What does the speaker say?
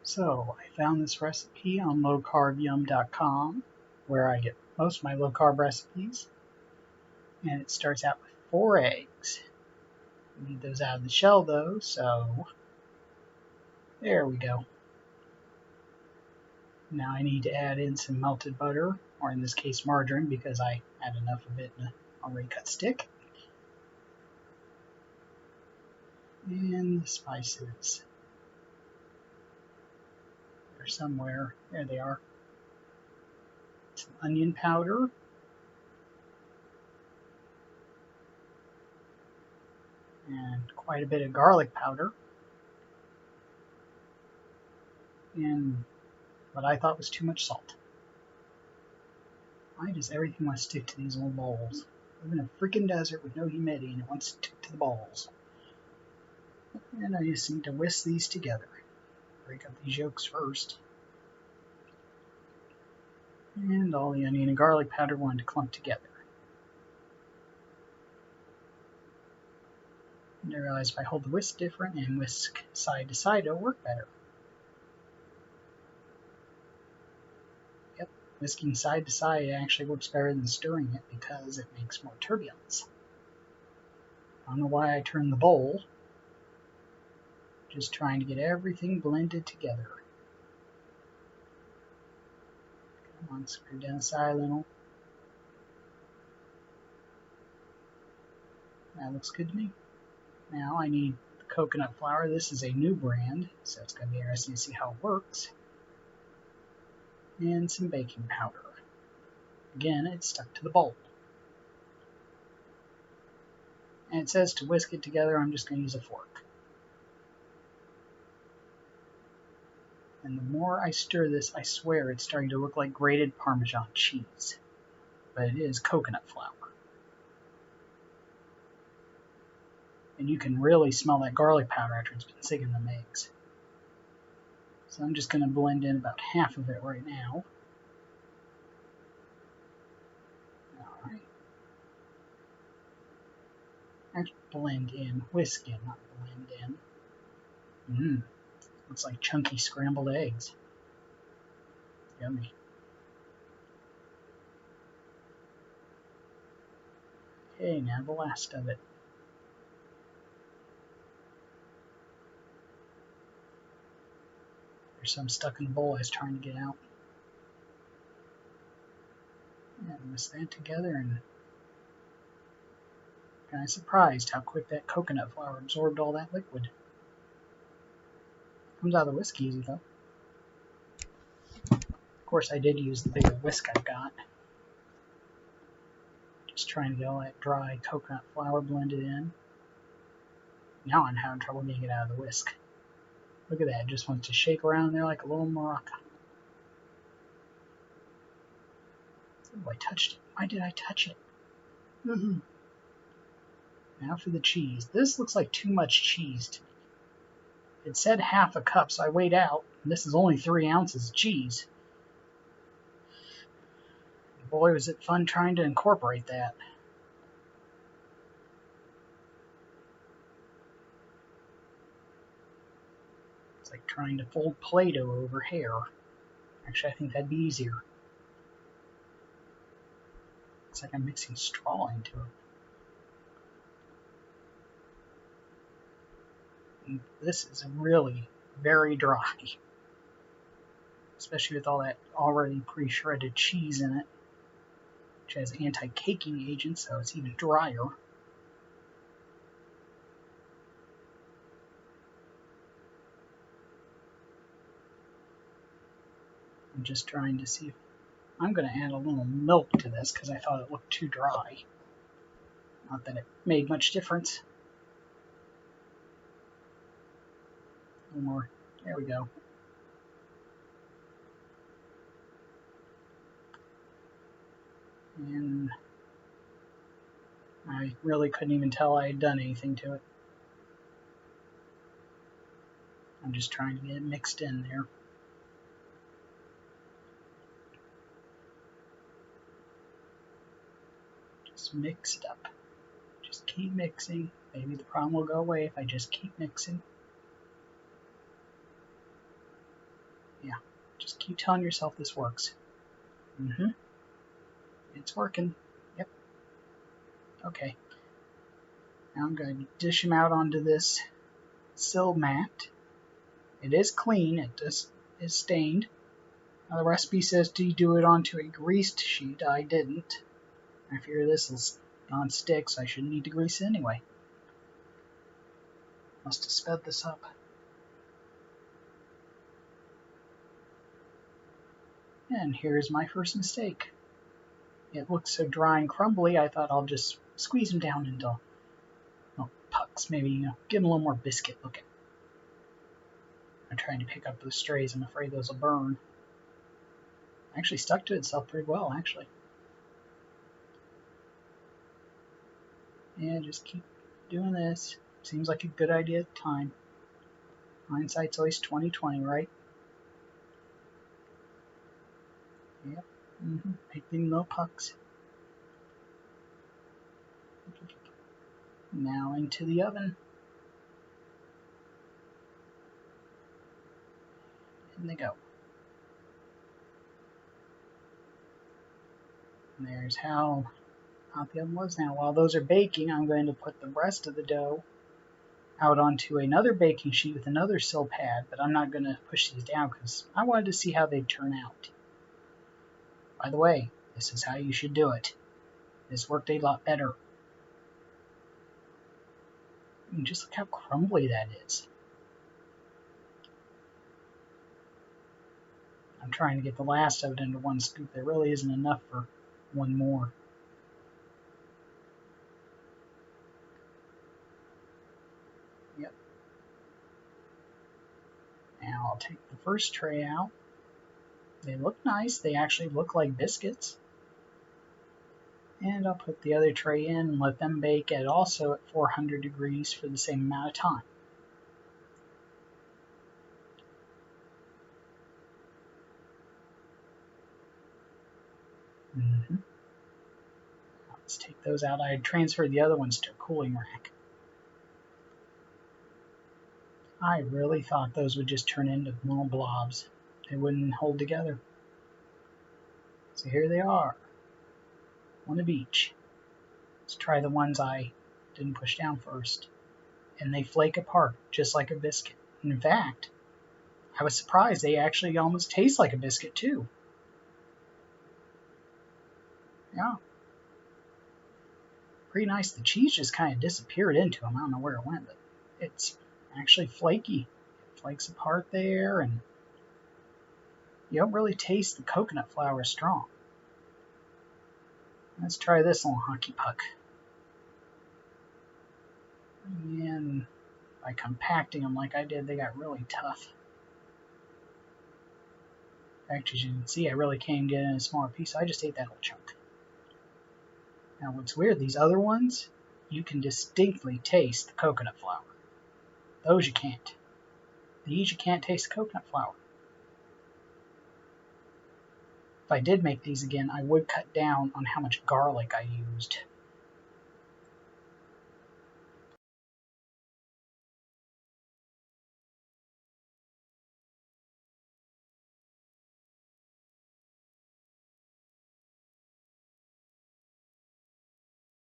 So I found this recipe on lowcarbyum.com, where I get most of my low carb recipes, and it starts out with 4 eggs. We need those out of the shell though, so there we go. Now I need to add in some melted butter, or in this case margarine, because I had enough of it in an already cut stick. And the spices. They're somewhere. There they are. Some onion powder. And quite a bit of garlic powder. And what I thought was too much salt. Why does everything want to stick to these little bowls? I live in a freaking desert with no humidity and it wants to stick to the bowls. And I just need to whisk these together. Break up these yolks first. And all the onion and garlic powder wanted to clump together. And I realized if I hold the whisk different and whisk side to side, it'll work better. Yep, whisking side to side actually works better than stirring it because it makes more turbulence. I don't know why I turned the bowl. Just trying to get everything blended together. Come on, screw down the side a little. That looks good to me. Now I need the coconut flour. This is a new brand, so it's going to be interesting to see how it works. And some baking powder. Again, it's stuck to the bowl. And it says to whisk it together. I'm just going to use a fork. And the more I stir this, I swear it's starting to look like grated Parmesan cheese. But it is coconut flour. And you can really smell that garlic powder after it's been sitting in the eggs. So I'm just going to blend in about half of it right now. Alright. Actually, blend in. Whisk in, not blend in. Looks like chunky scrambled eggs. Yummy. Okay, now the last of it. There's some stuck in the bowl I was trying to get out. And whisk that together, and kind of surprised how quick that coconut flour absorbed all that liquid. Comes out of the whisk easy though. Of course I did use the bigger whisk I've got. Just trying to get all that dry coconut flour blended in. Now I'm having trouble getting it out of the whisk. Look at that, it just wants to shake around there like a little maraca. Oh, I touched it. Why did I touch it? Now for the cheese. This looks like too much cheese to me. It said half a cup, so I weighed out, and this is only 3 ounces of cheese. Boy, was it fun trying to incorporate that. It's like trying to fold Play-Doh over hair. Actually, I think that'd be easier. Looks like I'm mixing straw into it. And this is really very dry. Especially with all that already pre-shredded cheese in it, which has anti-caking agents, so it's even drier. I'm just trying to see if I'm going to add a little milk to this because I thought it looked too dry. Not that it made much difference. A little more. There we go. And I really couldn't even tell I had done anything to it. I'm just trying to get it mixed in there. Just mix it up. Just keep mixing. Maybe the problem will go away if I just keep mixing. Just keep telling yourself this works. It's working. Yep. Okay. Now I'm going to dish them out onto this sill mat. It is clean. It is stained. Now the recipe says to do it onto a greased sheet. I didn't. I figure this is non-stick, so I shouldn't need to grease it anyway. Must have sped this up. And here's my first mistake. It looks so dry and crumbly, I thought I'll just squeeze them down into pucks, maybe, give them a little more biscuit looking. I'm trying to pick up those strays. I'm afraid those will burn. Actually stuck to itself pretty well, actually. Yeah, just keep doing this. Seems like a good idea at the time. Hindsight's always 20/20, right? Yep. Making little pucks. Now into the oven. In they go. And there's how hot the oven was. Now, while those are baking, I'm going to put the rest of the dough out onto another baking sheet with another sill pad, but I'm not going to push these down because I wanted to see how they'd turn out. By the way, this is how you should do it. This worked a lot better. Just look how crumbly that is. I'm trying to get the last of it into one scoop. There really isn't enough for one more. Yep. Now I'll take the first tray out. They look nice. They actually look like biscuits. And I'll put the other tray in and let them bake at also at 400 degrees for the same amount of time. Let's take those out. I had transferred the other ones to a cooling rack. I really thought those would just turn into little blobs. They wouldn't hold together. So here they are. One of each. Let's try the ones I didn't push down first. And they flake apart just like a biscuit. In fact, I was surprised they actually almost taste like a biscuit too. Yeah. Pretty nice. The cheese just kind of disappeared into them. I don't know where it went, but it's actually flaky. It flakes apart there, and you don't really taste the coconut flour strong. Let's try this little hockey puck. And by compacting them like I did, they got really tough. In fact, as you can see, I really can't get in a smaller piece. I just ate that whole chunk. Now, what's weird, these other ones, you can distinctly taste the coconut flour. Those you can't. These you can't taste the coconut flour. If I did make these again, I would cut down on how much garlic I used.